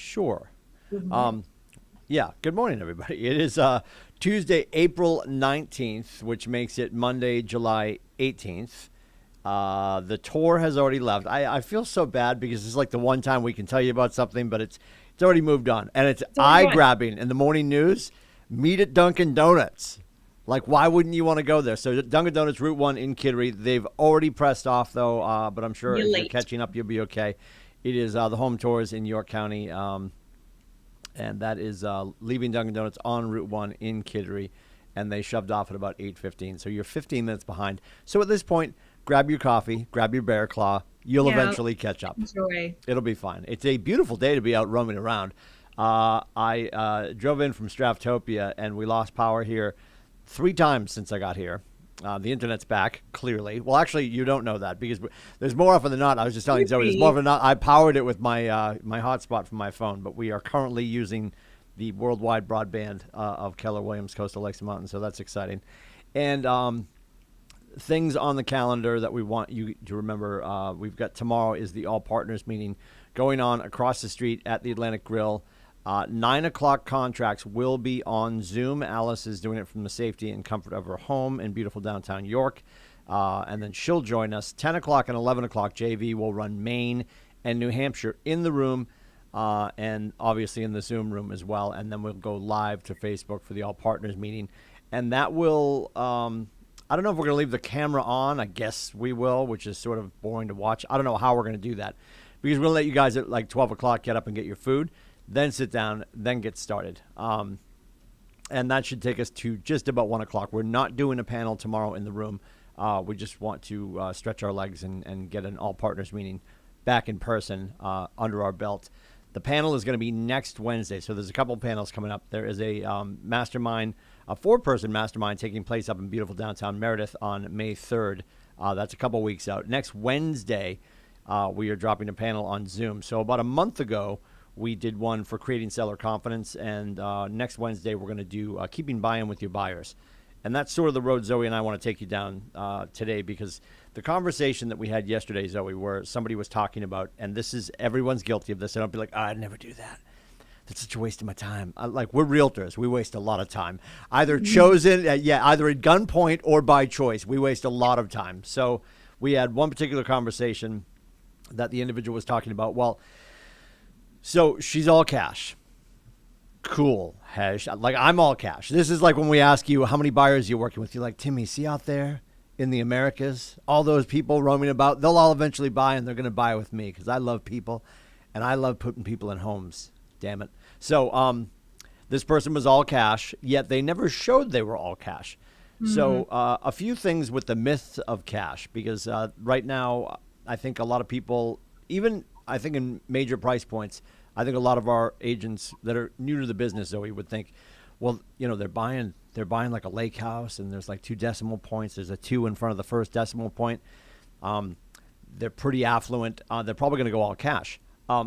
Sure. Good morning. Um, yeah, good morning, everybody. It is Tuesday, April 19th, which makes it Monday, July 18th. The tour has already left. I feel so bad because it's like the one time we can tell you about something, but it's already moved on. And it's It's already gone. eye-grabbing in the morning news. Meet at Dunkin' Donuts. Like, why wouldn't you want to go there? So Dunkin' Donuts, Route 1 in Kittery. They've already pressed off, though, but I'm sure You're if you're late. catching up, you'll be okay. It is the home tours in York County. And that is leaving Dunkin' Donuts on Route 1 in Kittery, and they shoved off at about 8:15. So you're 15 minutes behind. So at this point, grab your coffee, grab your Bear Claw. You'll Yeah. eventually catch up. Enjoy. It'll be fine. It's a beautiful day to be out roaming around. I drove in from Straftopia, and we lost power here 3 times since I got here. The internet's back, clearly. Well, actually, you don't know that because there's more often than not. I was just telling Zoe, there's more often than not. I powered it with my hotspot from my phone, but we are currently using the worldwide broadband of Keller Williams Coastal Lakes and Mountains, so that's exciting. And things on the calendar that we want you to remember. We've got tomorrow is the All Partners meeting going on across the street at the Atlantic Grill. 9 o'clock contracts will be on Zoom. Alice is doing it from the safety and comfort of her home in beautiful downtown York. And then she'll join us. 10 o'clock and 11 o'clock, JV will run Maine and New Hampshire in the room and obviously in the Zoom room as well. And then we'll go live to Facebook for the All Partners meeting. And that will, I don't know if we're going to leave the camera on. I guess we will, which is sort of boring to watch. I don't know how we're going to do that because we're going to let you guys at like 12 o'clock get up and get your food. Then sit down, then get started. And that should take us to just about 1 o'clock. We're not doing a panel tomorrow in the room. We just want to stretch our legs and get an all-partners meeting back in person under our belt. The panel is going to be next Wednesday. So there's a couple of panels coming up. There is a mastermind, a 4-person mastermind taking place up in beautiful downtown Meredith on May 3rd. That's a couple weeks out. Next Wednesday, we are dropping a panel on Zoom. So about a month ago, we did one for creating seller confidence, and next Wednesday we're going to do keeping buy-in with your buyers. And that's sort of the road Zoe and I want to take you down today because the conversation that we had yesterday, Zoe, where somebody was talking about, and this is, everyone's guilty of this. I don't be like, I'd never do that. That's such a waste of my time. Like, we're realtors. We waste a lot of time. Either chosen, either at gunpoint or by choice. We waste a lot of time. So we had one particular conversation that the individual was talking about. Well, so she's all cash. Cool. Like, I'm all cash. This is like when we ask you how many buyers you're working with. You're like, Timmy, see out there in the Americas, all those people roaming about, they'll all eventually buy, and they're going to buy with me because I love people, and I love putting people in homes. Damn it. So this person was all cash, yet they never showed they were all cash. Mm-hmm. So a few things with the myth of cash, because right now I think a lot of people, even I think in major price points, I think a lot of our agents that are new to the business, Zoe, would think, well, you know, they're buying like a lake house, and there's like 2 decimal points. There's a 2 in front of the first decimal point. They're pretty affluent. They're probably going to go all cash.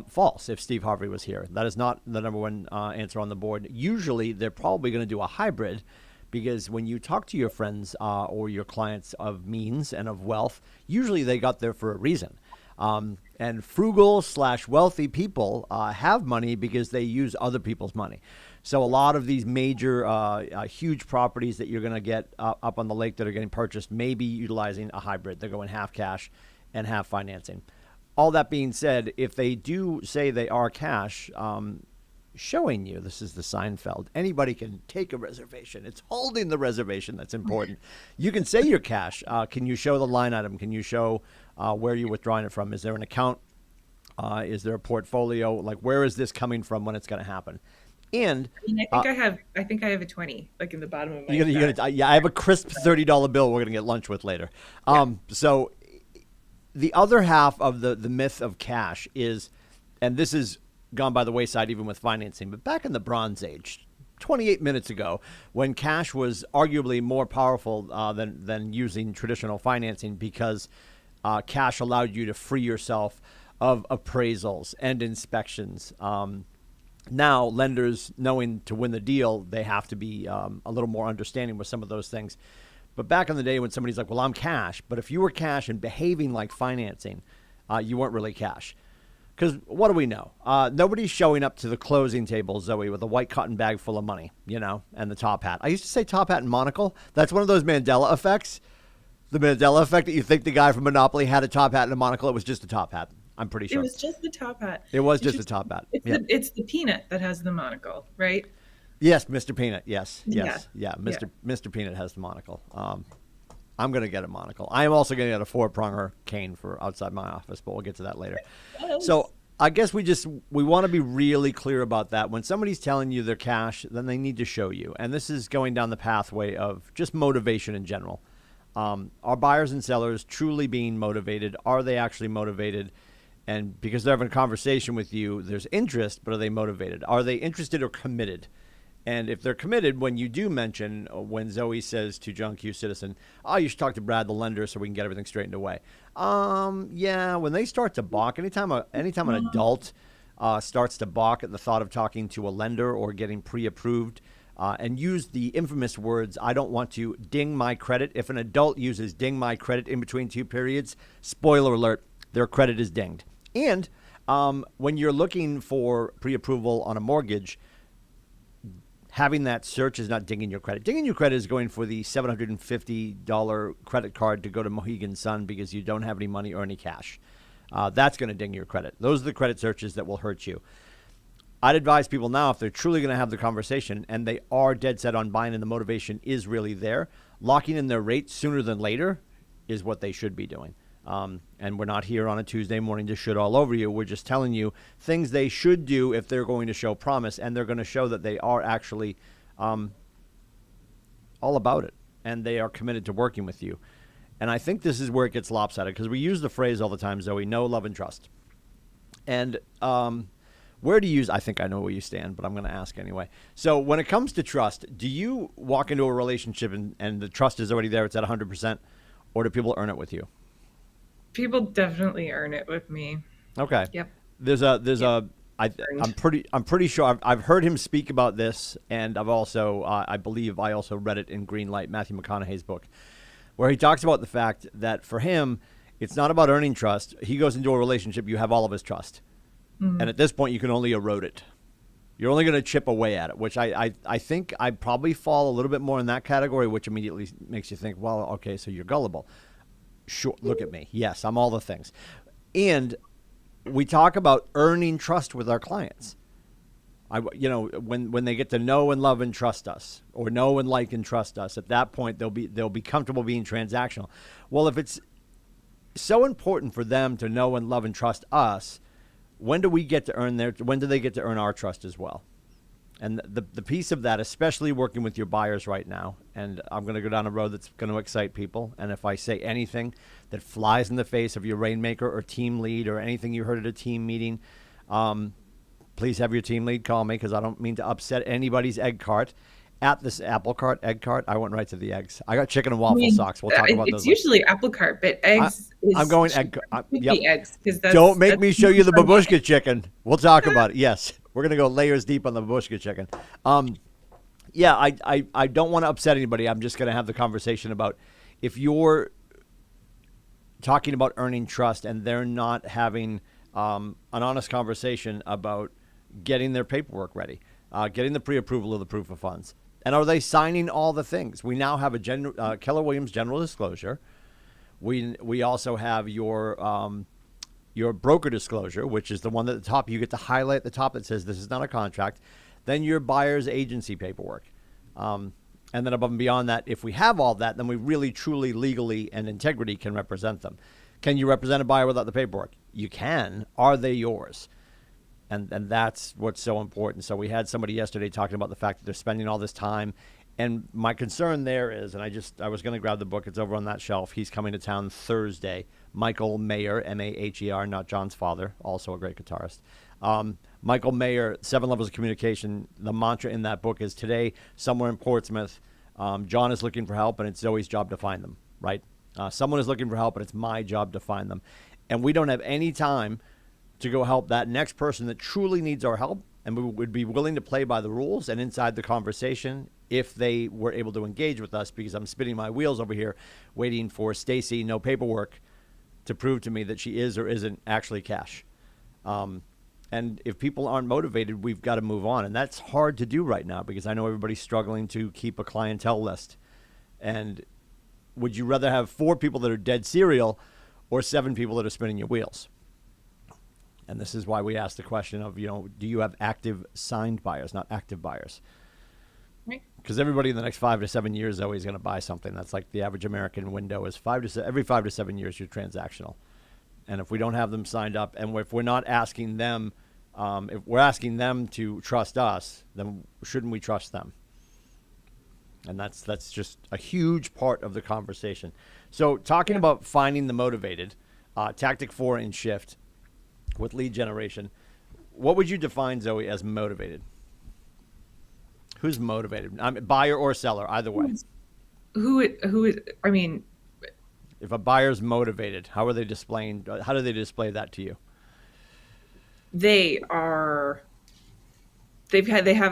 False. If Steve Harvey was here, that is not the number one answer on the board. Usually, they're probably going to do a hybrid, because when you talk to your friends or your clients of means and of wealth, usually they got there for a reason. And frugal/wealthy people have money because they use other people's money. So a lot of these major, huge properties that you're going to get up on the lake that are getting purchased may be utilizing a hybrid. They're going half cash and half financing. All that being said, if they do say they are cash, showing you, this is the Seinfeld, anybody can take a reservation. It's holding the reservation that's important. You can say you're cash. Can you show the line item? Can you show where you're withdrawing it from? Is there an account? Is there a portfolio? Like, where is this coming from when it's going to happen? And I think I have a 20 like in the bottom of my I have a crisp $30 bill we're going to get lunch with later. So the other half of the myth of cash is, and this is gone by the wayside even with financing, but back in the Bronze Age, 28 minutes ago, when cash was arguably more powerful than using traditional financing, because cash allowed you to free yourself of appraisals and inspections. Now, lenders, knowing to win the deal, they have to be a little more understanding with some of those things. But back in the day when somebody's like, well, I'm cash, but if you were cash and behaving like financing, you weren't really cash. Because what do we know? Nobody's showing up to the closing table, Zoe, with a white cotton bag full of money, and the top hat. I used to say top hat and monocle. That's one of those Mandela effects. The Mandela effect that you think the guy from Monopoly had a top hat and a monocle. It was just a top hat. I'm pretty sure. It was just the top hat. It was just a top hat. It's the peanut that has the monocle, right? Yes, Mr. Peanut. Yes. Yeah. Mr. Peanut has the monocle. I'm going to get a monocle. I am also going to get a 4-pronger cane for outside my office, but we'll get to that later. Yes. So I guess we want to be really clear about that. When somebody's telling you their cash, then they need to show you. And this is going down the pathway of just motivation in general. Are buyers and sellers truly being motivated? Are they actually motivated? And because they're having a conversation with you, there's interest, but are they motivated? Are they interested or committed? And if they're committed, when you do mention, when Zoe says to John Q. Citizen, you should talk to Brad, the lender, so we can get everything straightened away. Yeah, when they start to balk, anytime an adult starts to balk at the thought of talking to a lender or getting pre-approved, and use the infamous words, I don't want to ding my credit. If an adult uses ding my credit in between two periods, spoiler alert, their credit is dinged. And when you're looking for pre-approval on a mortgage, having that search is not dinging your credit. Dinging your credit is going for the $750 credit card to go to Mohegan Sun because you don't have any money or any cash. That's going to ding your credit. Those are the credit searches that will hurt you. I'd advise people now, if they're truly going to have the conversation and they are dead set on buying and the motivation is really there, locking in their rate sooner than later is what they should be doing. And we're not here on a Tuesday morning to shit all over you. We're just telling you things they should do if they're going to show promise, and they're going to show that they are actually all about it and they are committed to working with you. And I think this is where it gets lopsided, because we use the phrase all the time, Zoe, know, love, and trust. And where do you use? I think I know where you stand, but I'm going to ask anyway. So when it comes to trust, do you walk into a relationship and the trust is already there, it's at 100%, or do people earn it with you? People definitely earn it with me. Okay. Yep. I'm pretty sure I've heard him speak about this, and I've also I believe I also read it in Green Light, Matthew McConaughey's book, where he talks about the fact that for him, it's not about earning trust. He goes into a relationship, you have all of his trust. Mm-hmm. And at this point, you can only erode it. You're only going to chip away at it, which I think I probably fall a little bit more in that category, which immediately makes you think, well, okay, so you're gullible. Sure, look at me. Yes, I'm all the things. And we talk about earning trust with our clients. When they get to know and love and trust us, or know and like and trust us, at that point they'll be comfortable being transactional. Well, if it's so important for them to know and love and trust us, when do they get to earn our trust as well? And the piece of that, especially working with your buyers right now, and I'm going to go down a road that's going to excite people. And if I say anything that flies in the face of your rainmaker or team lead or anything you heard at a team meeting, please have your team lead call me, because I don't mean to upset anybody's egg cart. At this apple cart, egg cart, I went right to the eggs. I got chicken and waffle socks. We'll talk about those. It's usually apple cart, but eggs. I'm going egg cart. Yep. Eggs, don't make me show you the babushka chicken. We'll talk about it. Yes, we're gonna go layers deep on the babushka chicken. I don't want to upset anybody. I'm just gonna have the conversation about if you're talking about earning trust and they're not having an honest conversation about getting their paperwork ready, getting the pre-approval of the proof of funds. And are they signing all the things? We now have a Keller Williams general disclosure. We also have your broker disclosure, which is the one at the top. You get to highlight at the top that says this is not a contract. Then your buyer's agency paperwork. And then above and beyond that, if we have all that, then we really, truly, legally, and integrity can represent them. Can you represent a buyer without the paperwork? You can. Are they yours? And that's what's so important. So we had somebody yesterday talking about the fact that they're spending all this time. And my concern there is, and I was going to grab the book. It's over on that shelf. He's coming to town Thursday. Michael Mayer, Maher, not John's father, also a great guitarist. Michael Mayer, 7 Levels of Communication. The mantra in that book is today, somewhere in Portsmouth, John is looking for help, and it's Zoe's job to find them, right? Someone is looking for help, and it's my job to find them. And we don't have any time to go help that next person that truly needs our help, and we would be willing to play by the rules and inside the conversation if they were able to engage with us, because I'm spinning my wheels over here waiting for Stacy, no paperwork, to prove to me that she is or isn't actually cash. And if people aren't motivated, we've got to move on. And that's hard to do right now because I know everybody's struggling to keep a clientele list. And would you rather have 4 people that are dead serial or 7 people that are spinning your wheels? And this is why we ask the question of, do you have active signed buyers, not active buyers? Right. Because everybody in the next 5 to 7 years is always going to buy something. That's like the average American window is every 5 to 7 years you're transactional. And if we don't have them signed up, and if we're not asking them, if we're asking them to trust us, then shouldn't we trust them? And that's just a huge part of the conversation. So talking about finding the motivated, tactic 4 in shift with lead generation, what would you define, Zoe, as motivated? Who's motivated? Buyer or seller, either way. I mean, if a buyer's motivated, how are they displaying? How do they display that to you? They have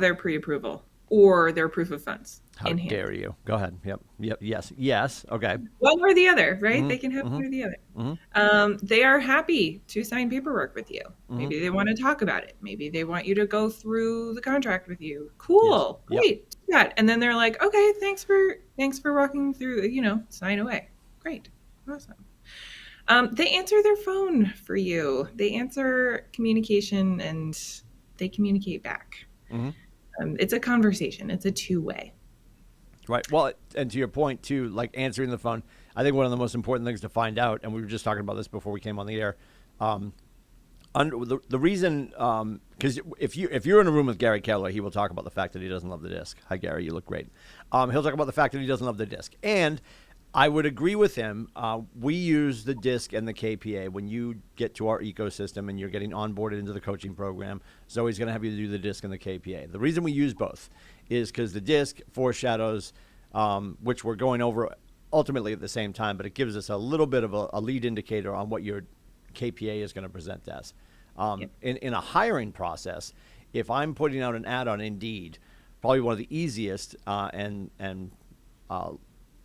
their pre-approval or their proof of funds. How dare you? Go ahead. Yep. Yes. Okay. One or the other, right? They can have one or the other. They are happy to sign paperwork with you. Maybe they want to talk about it. Maybe they want you to go through the contract with you. Cool. Yes. Great. Do that. And then they're like, okay, thanks for walking through, sign away. Great. Awesome. They answer their phone for you. They answer communication and they communicate back. It's a conversation. It's a two-way. Right. Well, and to your point, too, like answering the phone, I think one of the most important things to find out, and we were just talking about this before we came on the air, the reason, because if you're in a room with Gary Keller, he will talk about the fact that he doesn't love the disc. Hi, Gary. You look great. He'll talk about the fact that he doesn't love the disc. And I would agree with him. We use the disc and the KPA. When you get to our ecosystem and you're getting onboarded into the coaching program, Zoe's going to have you do the disc and the KPA. The reason we use both is because the disc foreshadows, which we're going over ultimately at the same time, but it gives us a little bit of a lead indicator on what your KPA is going to present as. In a hiring process, if I'm putting out an ad on Indeed, probably one of the easiest and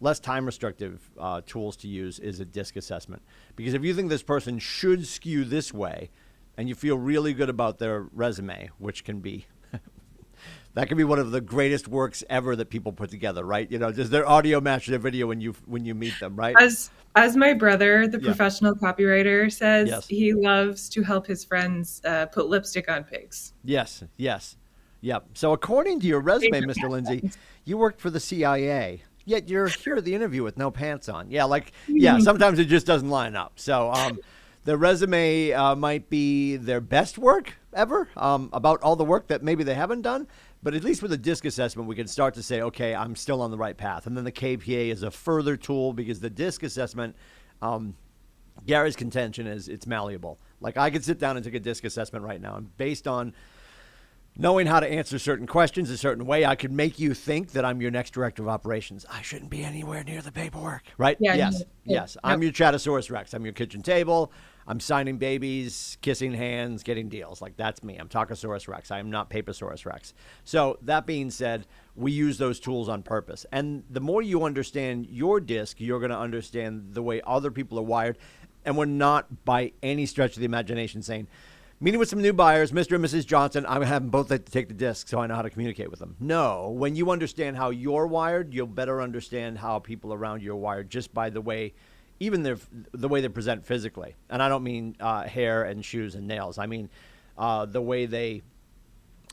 less time restrictive tools to use is a disc assessment. Because if you think this person should skew this way and you feel really good about their resume, which can be that can be one of the greatest works ever that people put together, right? Does their audio match their video when you meet them, right? As my brother, the professional copywriter, says, yes. He loves to help his friends put lipstick on pigs. Yes. Yep. So according to your resume, Mr. Lindsay, you worked for the CIA. Yet you're here at the interview with no pants on. Sometimes it just doesn't line up. So the resume might be their best work ever about all the work that maybe they haven't done. But at least with a disc assessment, we can start to say, okay, I'm still on the right path. And then the KPA is a further tool because the disc assessment, Gary's contention is it's malleable. Like I could sit down and take a disc assessment right now, and based on knowing how to answer certain questions a certain way, I could make you think that I'm your next director of operations. I shouldn't be anywhere near the paperwork, right? Yeah, yes. I'm your Chatosaurus Rex. I'm your kitchen table. I'm signing babies, kissing hands, getting deals. Like that's me. I'm Tacosaurus Rex. I am not Papasaurus Rex. So that being said, we use those tools on purpose. And the more you understand your disc, you're going to understand the way other people are wired. And we're not by any stretch of the imagination saying, meeting with some new buyers, Mr. and Mrs. Johnson, I'm having both like to take the disc so I know how to communicate with them. No, when you understand how you're wired, you'll better understand how people around you are wired just by the way, even the way they present physically. And I don't mean hair and shoes and nails. I mean the way they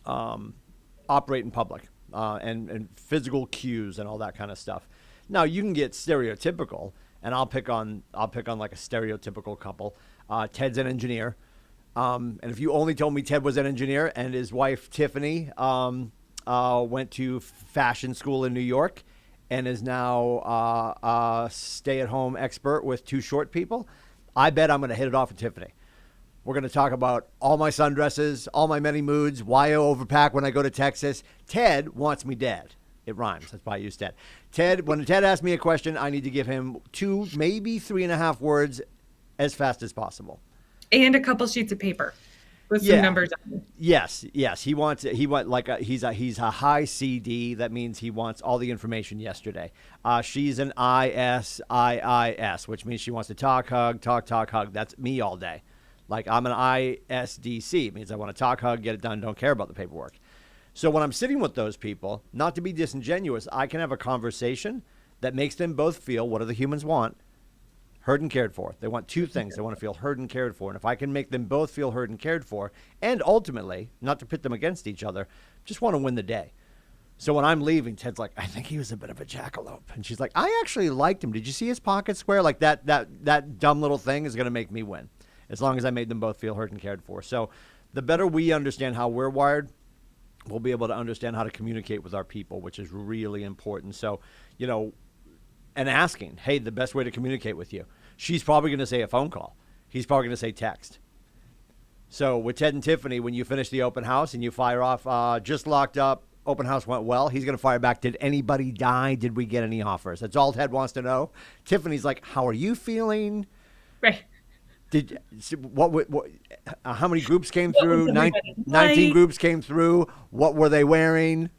operate in public and physical cues and all that kind of stuff. Now you can get stereotypical, and I'll pick on like a stereotypical couple. Ted's an engineer. And if you only told me Ted was an engineer and his wife Tiffany went to fashion school in New York and is now a stay-at-home expert with 2 short people, I bet I'm going to hit it off with Tiffany. We're going to talk about all my sundresses, all my many moods, why I overpack when I go to Texas. Ted wants me dead. It rhymes. That's why I use Ted. When Ted asks me a question, I need to give him 2, maybe 3.5 words as fast as possible. And a couple sheets of paper with some numbers on it. Yes. He's a high CD. That means he wants all the information yesterday. She's an ISIIS, which means she wants to talk, hug. That's me all day. Like I'm an ISDC. It means I want to talk, hug, get it done, don't care about the paperwork. So when I'm sitting with those people, not to be disingenuous, I can have a conversation that makes them both feel, what do the humans want? Heard and cared for. They want two things. They want to feel heard and cared for. And if I can make them both feel heard and cared for, and ultimately, not to pit them against each other, just want to win the day. So when I'm leaving, Ted's like, I think he was a bit of a jackalope. And she's like, I actually liked him. Did you see his pocket square? Like that dumb little thing is going to make me win, as long as I made them both feel heard and cared for. So the better we understand how we're wired, we'll be able to understand how to communicate with our people, which is really important. So, and asking, hey, the best way to communicate with you. She's probably going to say a phone call. He's probably going to say text. So with Ted and Tiffany, when you finish the open house and you fire off, just locked up, open house went well, he's going to fire back, did anybody die? Did we get any offers? That's all Ted wants to know. Tiffany's like, how are you feeling? Right. How many groups came through? 19 groups came through. What were they wearing?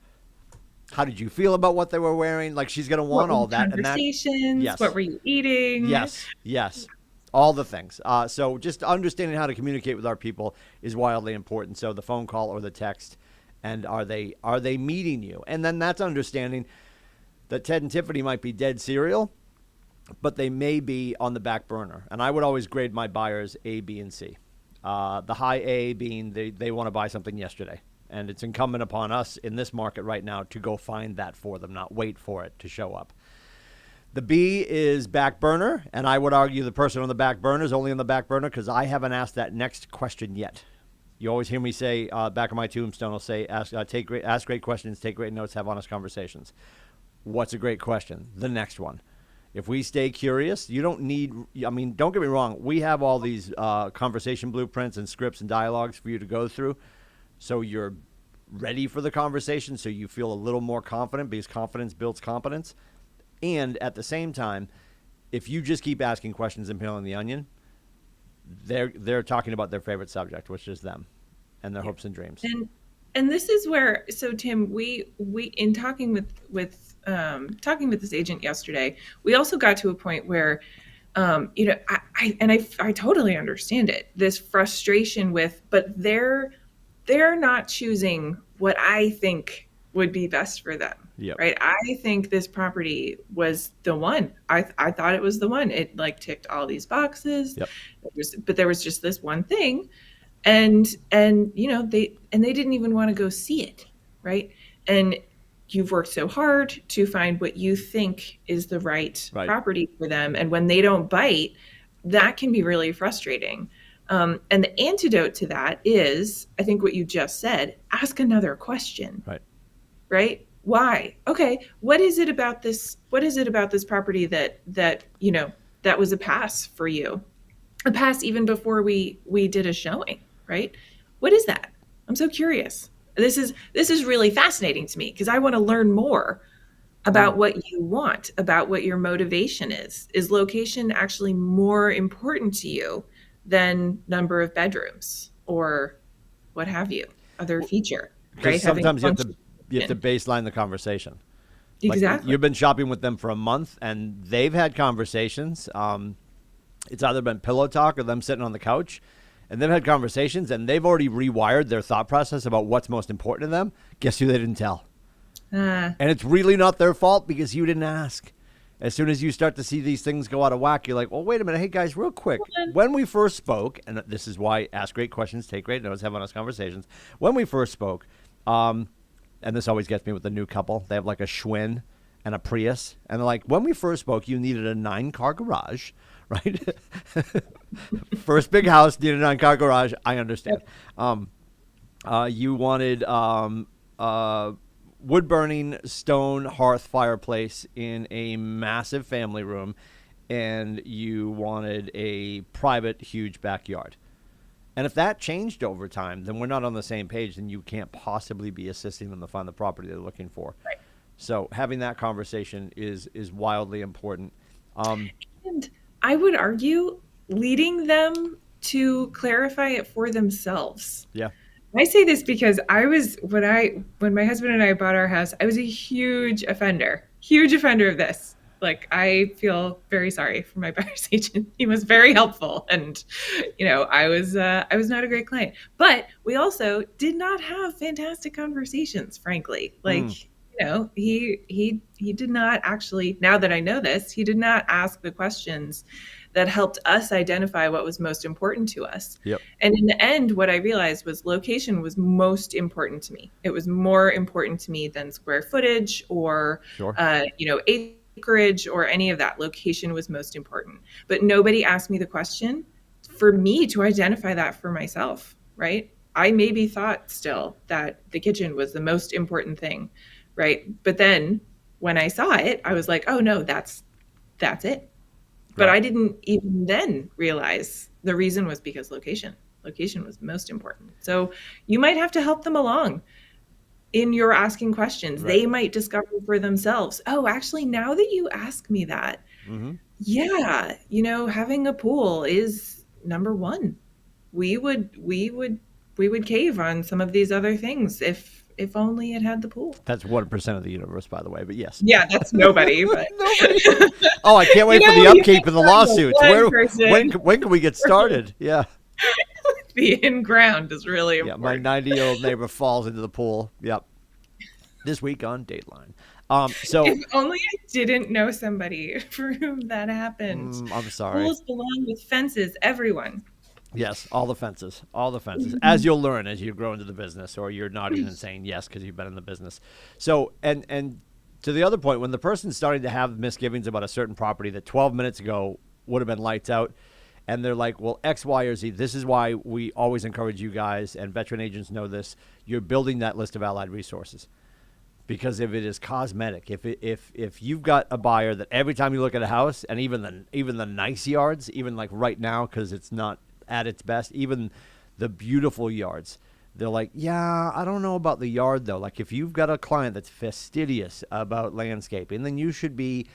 How did you feel about what they were wearing? Like, she's going to want all that. Conversations. Yes. What were you eating? Yes. All the things. So just understanding how to communicate with our people is wildly important. So the phone call or the text, and are they meeting you? And then that's understanding that Ted and Tiffany might be dead serial, but they may be on the back burner. And I would always grade my buyers A, B, and C. The high A being they want to buy something yesterday. And it's incumbent upon us in this market right now to go find that for them, not wait for it to show up. The B is back burner, and I would argue the person on the back burner is only on the back burner because I haven't asked that next question yet. You always hear me say, back of my tombstone, I'll say, ask great questions, take great notes, have honest conversations. What's a great question? The next one. If we stay curious, you don't need, don't get me wrong, we have all these conversation blueprints and scripts and dialogues for you to go through. So you're ready for the conversation, so you feel a little more confident, because confidence builds competence. And at the same time, if you just keep asking questions and peeling the onion, they're talking about their favorite subject, which is them and their hopes and dreams. And this is where, so Tim, we in talking with this agent yesterday, we also got to a point where, I totally understand it. This frustration but they're not choosing what I think would be best for them. Yep. Right. I think this property was the one. I thought it was the one. It ticked all these boxes. Yep. But there was just this one thing. And they didn't even want to go see it. Right. And you've worked so hard to find what you think is the right property for them. And when they don't bite, that can be really frustrating. And the antidote to that is, I think what you just said, ask another question. Right. Why? Okay. What is it about this property that was a pass for you? A pass even before we did a showing, right? What is that? I'm so curious. This is really fascinating to me because I want to learn more about what you want, about what your motivation is. Is location actually more important to you than number of bedrooms or what have you, other feature, right? Sometimes you have to baseline the conversation. Exactly. Like you've been shopping with them for a month and they've had conversations. It's either been pillow talk or them sitting on the couch, and they've had conversations and they've already rewired their thought process about what's most important to them. Guess who they didn't tell? And it's really not their fault because you didn't ask. As soon as you start to see these things go out of whack, you're like, well, wait a minute. Hey, guys, real quick. When we first spoke, and this is why ask great questions, take great notes, have honest conversations. When we first spoke, and this always gets me with the new couple. They have like a Schwinn and a Prius. And they're like, when we first spoke, you needed a 9-car garage, right? First big house, needed a 9-car garage. I understand. You wanted wood-burning stone hearth fireplace in a massive family room. And you wanted a private, huge backyard. And if that changed over time, then we're not on the same page, and you can't possibly be assisting them to find the property they're looking for. Right. So having that conversation is wildly important. And I would argue leading them to clarify it for themselves. Yeah. I say this because when my husband and I bought our house, I was a huge offender of this. Like, I feel very sorry for my buyer's agent. He was very helpful, and I was not a great client. But we also did not have fantastic conversations, frankly. Like, he did not actually. Now that I know this, he did not ask the questions that helped us identify what was most important to us. Yep. And in the end, what I realized was location was most important to me. It was more important to me than square footage or, Sure. acreage or any of that. Location was most important. But nobody asked me the question for me to identify that for myself, right? I maybe thought still that the kitchen was the most important thing, right? But then when I saw it, I was like, oh no, that's it. But Right. I didn't even then realize the reason was because location was most important. So you might have to help them along in your asking questions. Right. They might discover for themselves, oh, actually, now that you ask me that, yeah, having a pool is number one. We would cave on some of these other things if only it had the pool. That's 1% of the universe, by the way, but yes. Yeah, that's nobody. But Nobody. Oh, I can't wait for the upkeep of the lawsuits. When can we get started? Yeah. The in-ground is really Yeah, important. my 90-year-old neighbor falls into the pool. Yep. This week on Dateline. So If only I didn't know somebody for whom that happened. I'm sorry. Pools belong with fences, everyone. Yes, all the fences, as you'll learn as you grow into the business, or you're not even saying yes because you've been in the business. So, and to the other point, when the person's starting to have misgivings about a certain property that 12 minutes ago would have been lights out, and they're like, well, X, Y, or Z, this is why we always encourage you guys, and veteran agents know this, you're building that list of allied resources. Because if it is cosmetic, if you've got a buyer that every time you look at a house, and even the nice yards, even like right now because it's not at its best, even the beautiful yards, they're like, yeah, I don't know about the yard though. Like if you've got a client that's fastidious about landscaping, then you should be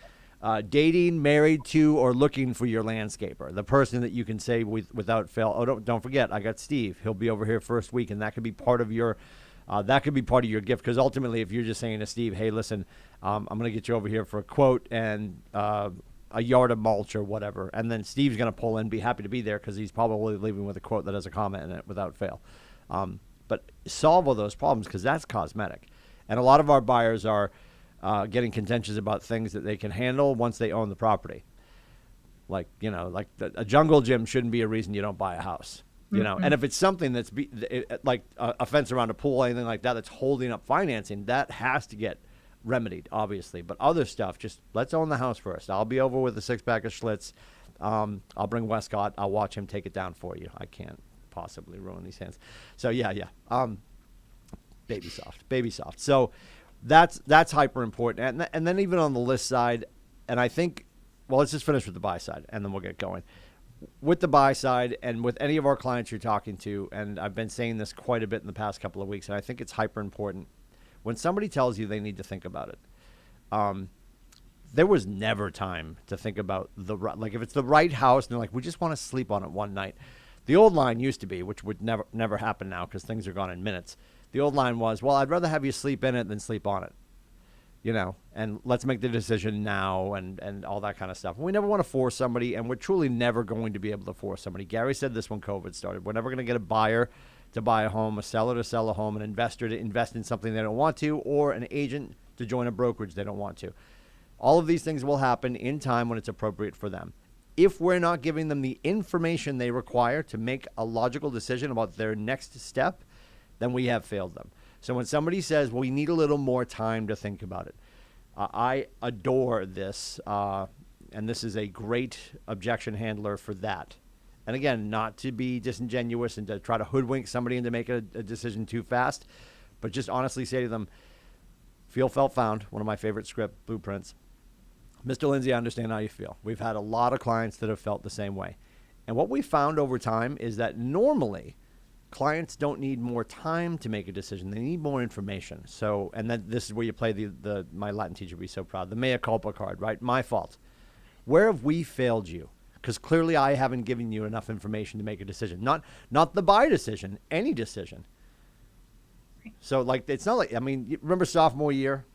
dating, married to, or looking for your landscaper, the person that you can say without fail, oh, don't forget, I got Steve. He'll be over here first week, and that could be part of your gift, because ultimately, if you're just saying to Steve, hey, listen, I'm going to get you over here for a quote and a yard of mulch or whatever, and then Steve's going to pull in, be happy to be there because he's probably leaving with a quote that has a comment in it without fail. But solve all those problems because that's cosmetic. And a lot of our buyers are getting contentious about things that they can handle once they own the property. Like, a jungle gym shouldn't be a reason you don't buy a house. And if it's something that's like a fence around a pool, anything like that, that's holding up financing, that has to get remedied, obviously. But other stuff, just let's own the house first. I'll be over with a 6-pack of Schlitz. I'll bring Westcott. I'll watch him take it down for you. I can't possibly ruin these hands. So yeah. Baby soft. So that's hyper important. And then even on the list side, and I think, well, let's just finish with the buy side, and then we'll get going. With the buy side and with any of our clients you're talking to, and I've been saying this quite a bit in the past couple of weeks, and I think it's hyper important. When somebody tells you they need to think about it, there was never time to think about like if it's the right house and they're like, we just want to sleep on it one night. The old line used to be, which would never happen now because things are gone in minutes. The old line was, well, I'd rather have you sleep in it than sleep on it. And let's make the decision now and all that kind of stuff. And we never want to force somebody, and we're truly never going to be able to force somebody. Gary said this when COVID started. We're never going to get a buyer to buy a home, a seller to sell a home, an investor to invest in something they don't want to, or an agent to join a brokerage they don't want to. All of these things will happen in time when it's appropriate for them. If we're not giving them the information they require to make a logical decision about their next step, then we have failed them. So when somebody says, well, we need a little more time to think about it, I adore this, and this is a great objection handler for that. And again, not to be disingenuous and to try to hoodwink somebody into making a decision too fast, but just honestly say to them, Feel, Felt, Found, one of my favorite script blueprints. Mr. Lindsay, I understand how you feel. We've had a lot of clients that have felt the same way. And what we found over time is that normally clients don't need more time to make a decision. They need more information. So, and then this is where you play my Latin teacher would be so proud, the mea culpa card, right? My fault. Where have we failed you? Because clearly I haven't given you enough information to make a decision. Not the buy decision, any decision. So like, it's not like, I mean, remember sophomore year?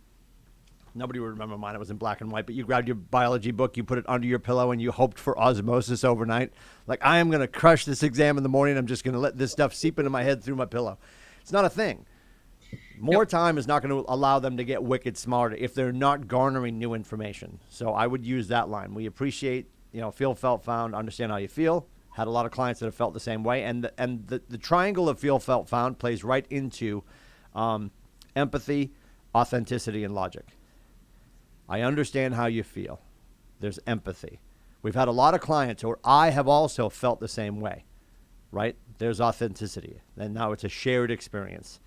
Nobody would remember mine. It was in black and white, but you grabbed your biology book, you put it under your pillow, and you hoped for osmosis overnight. Like, I am going to crush this exam in the morning. I'm just going to let this stuff seep into my head through my pillow. It's not a thing. More time is not going to allow them to get wicked smarter if they're not garnering new information. So I would use that line. We appreciate, feel, felt, found, understand how you feel. Had a lot of clients that have felt the same way. And the triangle of feel, felt, found plays right into empathy, authenticity, and logic. I understand how you feel. There's empathy. We've had a lot of clients, or I have also felt the same way, right? There's authenticity. And now it's a shared experience.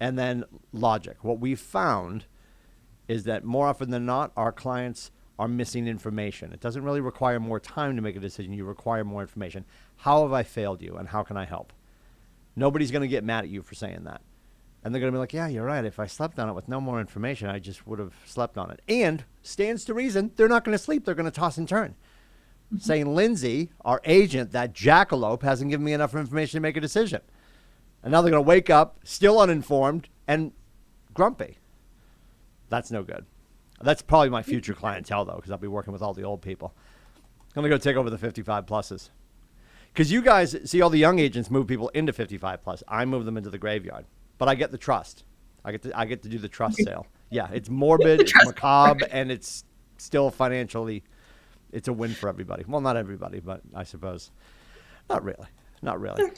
And then logic. What we've found is that more often than not, our clients are missing information. It doesn't really require more time to make a decision. You require more information. How have I failed you, and how can I help? Nobody's going to get mad at you for saying that. And they're going to be like, yeah, you're right. If I slept on it with no more information, I just would have slept on it. And stands to reason, they're not going to sleep. They're going to toss and turn. Mm-hmm. Saying, Lindsay, our agent, that jackalope, hasn't given me enough information to make a decision. And now they're going to wake up still uninformed and grumpy. That's no good. That's probably my future clientele, though, because I'll be working with all the old people. I'm going to go take over the 55 pluses. Because you guys see all the young agents move people into 55 plus. I move them into the graveyard. But I get the trust. I get to do the trust sale. Yeah, it's morbid, it's macabre, and it's still financially, it's a win for everybody. Well, not everybody, but I suppose. Not really. Not really.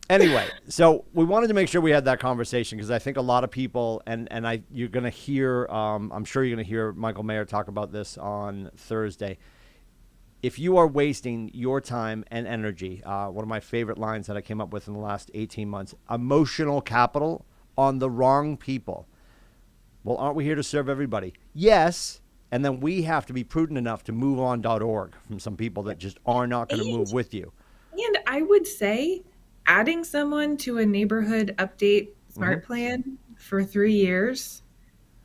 Anyway, so we wanted to make sure we had that conversation because I think a lot of people, and you're going to hear, I'm sure you're going to hear Michael Mayer talk about this on Thursday. If you are wasting your time and energy, one of my favorite lines that I came up with in the last 18 months, emotional capital on the wrong people. Well, aren't we here to serve everybody? Yes. And then we have to be prudent enough to move on.org from some people that just are not going to move with you. And I would say adding someone to a neighborhood update smart plan for 3 years,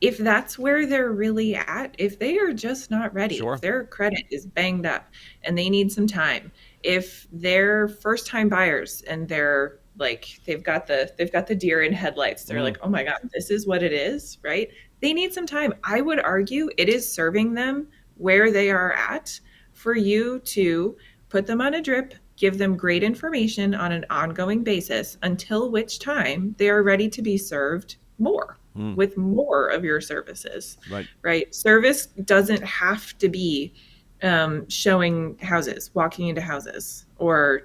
if that's where they're really at, if they are just not ready, if their credit is banged up and they need some time, if they're first time buyers and they're like, they've got the deer in headlights, they're like, oh my God, this is what it is, right? They need some time. I would argue it is serving them where they are at for you to put them on a drip, give them great information on an ongoing basis until which time they are ready to be served more. With more of your services, right? Service doesn't have to be showing houses, walking into houses, or,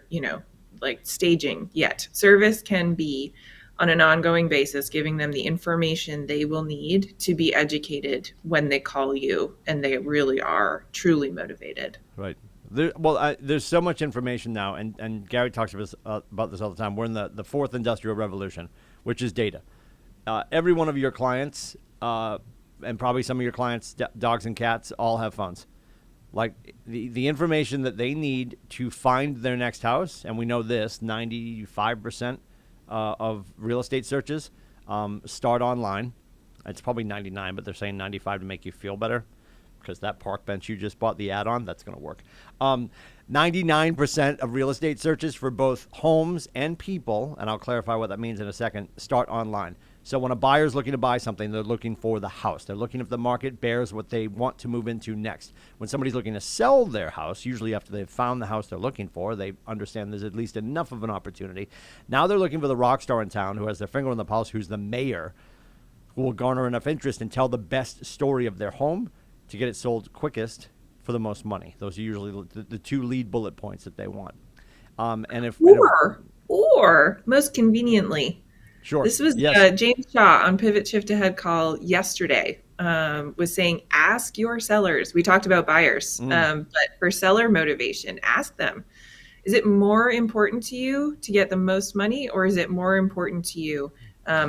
like staging yet. Service can be on an ongoing basis, giving them the information they will need to be educated when they call you and they really are truly motivated. Right. There's so much information now, and Gary talks about this all the time. We're in the fourth industrial revolution, which is data. Every one of your clients, and probably some of your clients, dogs and cats, all have phones. Like the information that they need to find their next house, and we know this, 95% of real estate searches start online. It's probably 99, but they're saying 95 to make you feel better because that park bench you just bought the ad on, that's going to work. 99% of real estate searches for both homes and people, and I'll clarify what that means in a second, start online. So when a buyer's looking to buy something, they're looking for the house. They're looking if the market bears what they want to move into next. When somebody's looking to sell their house, usually after they've found the house they're looking for, they understand there's at least enough of an opportunity. Now they're looking for the rock star in town who has their finger on the pulse, who's the mayor, who will garner enough interest and tell the best story of their home to get it sold quickest for the most money. Those are usually the two lead bullet points that they want. Or most conveniently, sure. This was James Shaw on Pivot Shift Ahead call yesterday, was saying, ask your sellers. We talked about buyers, but for seller motivation, ask them, is it more important to you to get the most money, or is it more important to you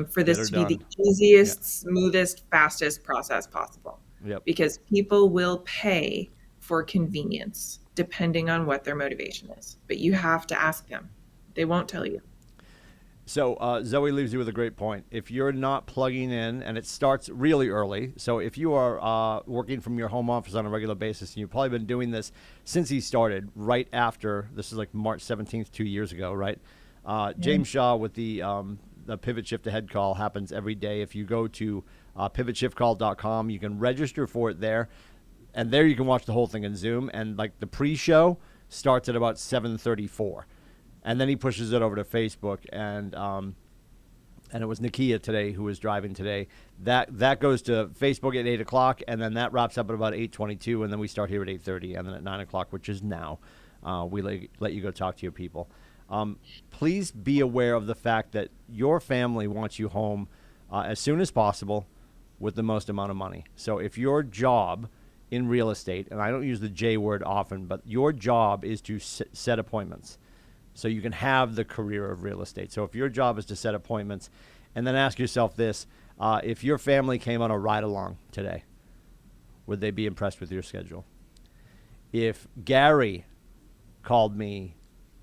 for this to be the easiest, smoothest, fastest process possible? Yep. Because people will pay for convenience depending on what their motivation is. But you have to ask them. They won't tell you. So Zoe leaves you with a great point. If you're not plugging in, and it starts really early, so if you are working from your home office on a regular basis, and you've probably been doing this since he started, right after, this is like March 17th, 2 years ago, right? James Shaw with the the Pivot Shift Ahead call happens every day. If you go to pivotshiftcall.com, you can register for it there. And there you can watch the whole thing in Zoom. And like the pre-show starts at about 7:34. And then he pushes it over to Facebook. And it was Nakia today who was driving today. That goes to Facebook at 8 o'clock. And then that wraps up at about 8:22. And then we start here at 8:30. And then at 9 o'clock, which is now, we let you go talk to your people. Please be aware of the fact that your family wants you home as soon as possible with the most amount of money. So if your job in real estate, and I don't use the J word often, but your job is to set appointments so you can have the career of real estate. So if your job is to set appointments, and then ask yourself this, if your family came on a ride-along today, would they be impressed with your schedule? If Gary called me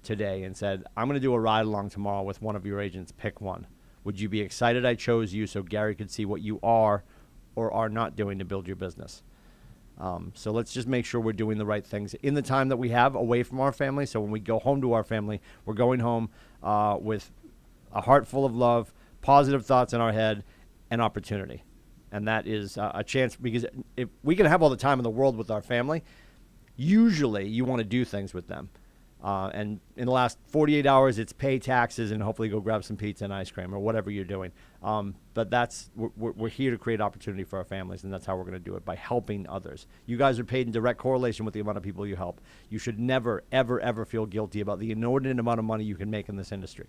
today and said, I'm going to do a ride-along tomorrow with one of your agents, pick one, would you be excited I chose you so Gary could see what you are or are not doing to build your business? So let's just make sure we're doing the right things in the time that we have away from our family. So when we go home to our family, we're going home with a heart full of love, positive thoughts in our head, and opportunity. And that is a chance, because if we can have all the time in the world with our family, usually you want to do things with them. And in the last 48 hours, it's pay taxes and hopefully go grab some pizza and ice cream or whatever you're doing. But we're here to create opportunity for our families, and that's how we're going to do it, by helping others. You guys are paid in direct correlation with the amount of people you help. You should never, ever, ever feel guilty about the inordinate amount of money you can make in this industry.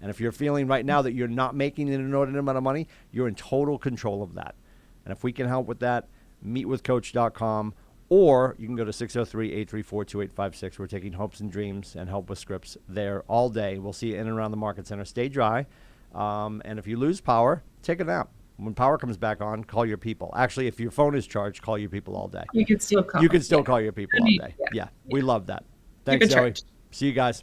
And if you're feeling right now that you're not making an inordinate amount of money, you're in total control of that. And if we can help with that, meetwithcoach.com. Or you can go to 603-834-2856. We're taking hopes and dreams and help with scripts there all day. We'll see you in and around the Market Center. Stay dry. And if you lose power, take a nap. When power comes back on, call your people. Actually, if your phone is charged, call your people all day. You can still call. You can still call your people all day. Yeah, we love that. Thanks, Zoe. See you guys.